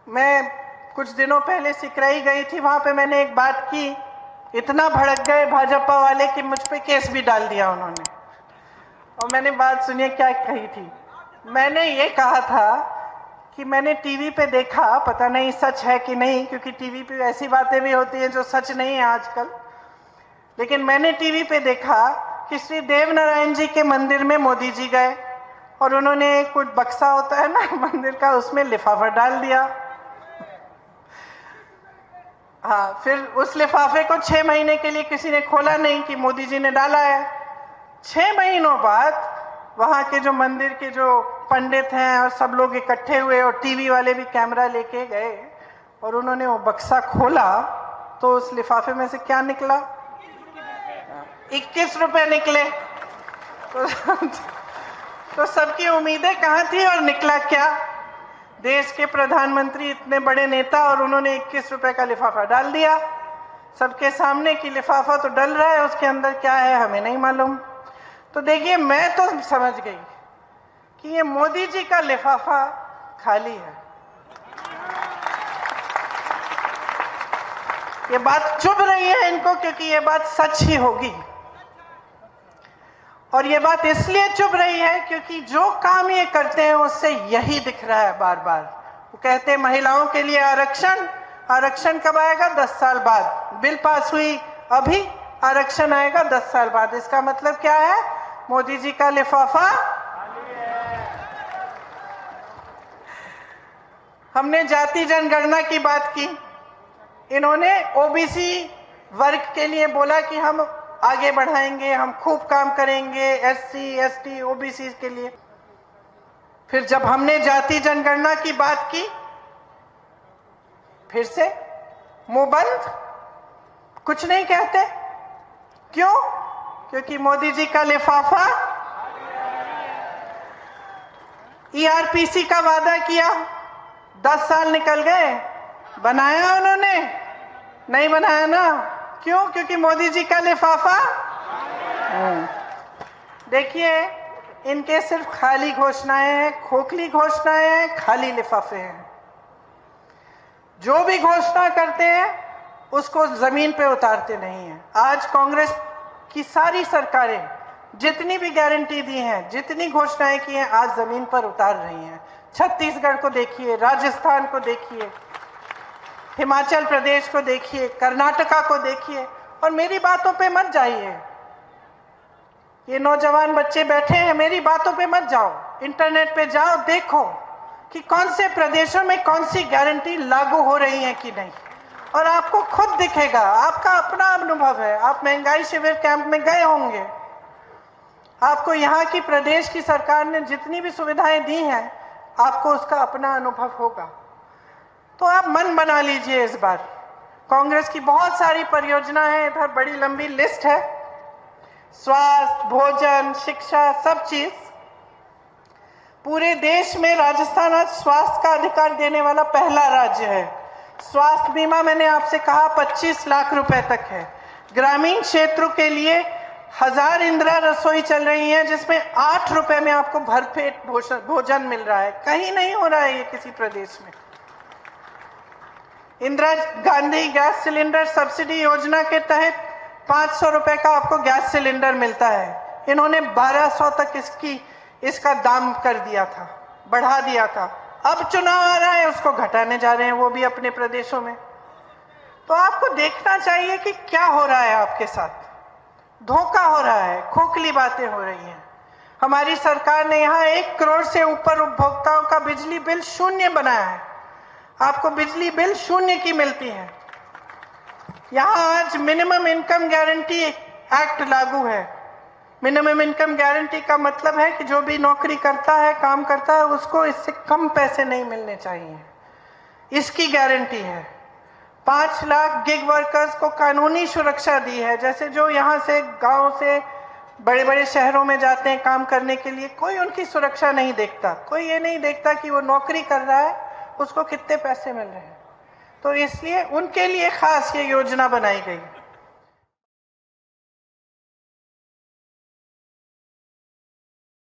मैं कुछ दिनों पहले सिकराई गई थी, वहां पे मैंने एक बात की, इतना भड़क गए भाजपा वाले कि मुझ पे केस भी डाल दिया उन्होंने। और मैंने बात सुनिए क्या कही थी। मैंने ये कहा था कि मैंने टीवी पे देखा, पता नहीं सच है कि नहीं, क्योंकि टीवी पे ऐसी बातें भी होती हैं जो सच नहीं है आजकल, लेकिन मैंने टीवी पे देखा कि श्री देव नारायण जी के मंदिर में मोदी जी गए और उन्होंने कुछ बक्सा होता है ना मंदिर का, उसमें लिफाफा डाल दिया। हाँ, फिर उस लिफाफे को 6 महीने के लिए किसी ने खोला नहीं कि मोदी जी ने डाला है। 6 महीनों बाद वहां के जो मंदिर के जो पंडित हैं और सब लोग इकट्ठे हुए और टीवी वाले भी कैमरा लेके गए और उन्होंने वो बक्सा खोला तो उस लिफाफे में से क्या निकला? 21 रुपए निकले। तो सबकी उम्मीदें कहाँ थी और निकला क्या? देश के प्रधानमंत्री, इतने बड़े नेता, और उन्होंने 21 रुपए का लिफाफा डाल दिया सबके सामने कि लिफाफा तो डल रहा है, उसके अंदर क्या है हमें नहीं मालूम। तो देखिए, मैं तो समझ गई कि ये मोदी जी का लिफाफा खाली है। ये बात चुभ रही है इनको क्योंकि ये बात सच ही होगी, और ये बात इसलिए चुभ रही है क्योंकि जो काम ये करते हैं उससे यही दिख रहा है बार बार। वो कहते हैं महिलाओं के लिए आरक्षण, आरक्षण कब आएगा? 10 साल बाद। बिल पास हुई अभी, आरक्षण आएगा 10 साल बाद। इसका मतलब क्या है? मोदी जी का लिफाफा। हमने जाति जनगणना की बात की, इन्होंने ओबीसी वर्ग के लिए बोला कि हम आगे बढ़ाएंगे, हम खूब काम करेंगे एससी, एसटी, ओबीसी के लिए। फिर जब हमने जाति जनगणना की बात की, फिर से मुंह बंद, कुछ नहीं कहते। क्यों? क्योंकि मोदी जी का लिफाफा। ईआरपीसी का वादा किया, 10 साल निकल गए, बनाया उन्होंने? नहीं बनाया ना। क्यों? क्योंकि मोदी जी का लिफाफा। देखिए, इनके सिर्फ खाली घोषणाएं हैं, खोखली घोषणाएं हैं, खाली लिफाफे हैं। जो भी घोषणा करते हैं उसको जमीन पे उतारते नहीं हैं। आज कांग्रेस की सारी सरकारें जितनी भी गारंटी दी हैं, जितनी घोषणाएं की हैं, आज जमीन पर उतार रही हैं। छत्तीसगढ़ को देखिए, राजस्थान को देखिए, हिमाचल प्रदेश को देखिए, कर्नाटका को देखिए। और मेरी बातों पे मत जाइए, ये नौजवान बच्चे बैठे हैं, मेरी बातों पे मत जाओ, इंटरनेट पे जाओ, देखो कि कौन से प्रदेशों में कौन सी गारंटी लागू हो रही है कि नहीं, और आपको खुद दिखेगा। आपका अपना अनुभव है, आप महंगाई शिविर कैंप में गए होंगे, आपको यहाँ की प्रदेश की सरकार ने जितनी भी सुविधाएं दी हैं, आपको उसका अपना अनुभव होगा। तो आप मन बना लीजिए इस बार। कांग्रेस की बहुत सारी परियोजना है, इधर बड़ी लंबी लिस्ट है, स्वास्थ्य, भोजन, शिक्षा, सब चीज। पूरे देश में राजस्थान आज स्वास्थ्य का अधिकार देने वाला पहला राज्य है। स्वास्थ्य बीमा, मैंने आपसे कहा, 25 लाख रुपए तक है। ग्रामीण क्षेत्रों के लिए 1000 इंदिरा रसोई चल रही है, जिसमें 8 रुपए में आपको भरपेट भोजन मिल रहा है। कहीं नहीं हो रहा है ये किसी प्रदेश में। Indira Gandhi gas cylinder subsidy योजना के तहत 500 रुपए का आपको गैस सिलेंडर मिलता है। इन्होंने 1200 तक इसका दाम कर दिया था, बढ़ा दिया था। अब चुनाव आ रहा है, उसको घटाने जा रहे हैं, वो भी अपने प्रदेशों में। तो आपको देखना चाहिए कि क्या हो रहा है आपके साथ। धोखा हो रहा है, खोखली बातें हो रही हैं। हमारी सरकार ने यहाँ 1 करोड़ से ऊपर उपभोक्ताओं का बिजली बिल शून्य बनाया है। आपको बिजली बिल शून्य की मिलती है। यहाँ आज मिनिमम इनकम गारंटी एक्ट लागू है। मिनिमम इनकम गारंटी का मतलब है कि जो भी नौकरी करता है, काम करता है, उसको इससे कम पैसे नहीं मिलने चाहिए, इसकी गारंटी है। 5 लाख गिग वर्कर्स को कानूनी सुरक्षा दी है। जैसे जो यहाँ से गांव से बड़े बड़े शहरों में जाते हैं काम करने के लिए, कोई उनकी सुरक्षा नहीं देखता, कोई ये नहीं देखता कि वो नौकरी कर रहा है, उसको कितने पैसे मिल रहे हैं। तो इसलिए उनके लिए खास ये योजना बनाई गई।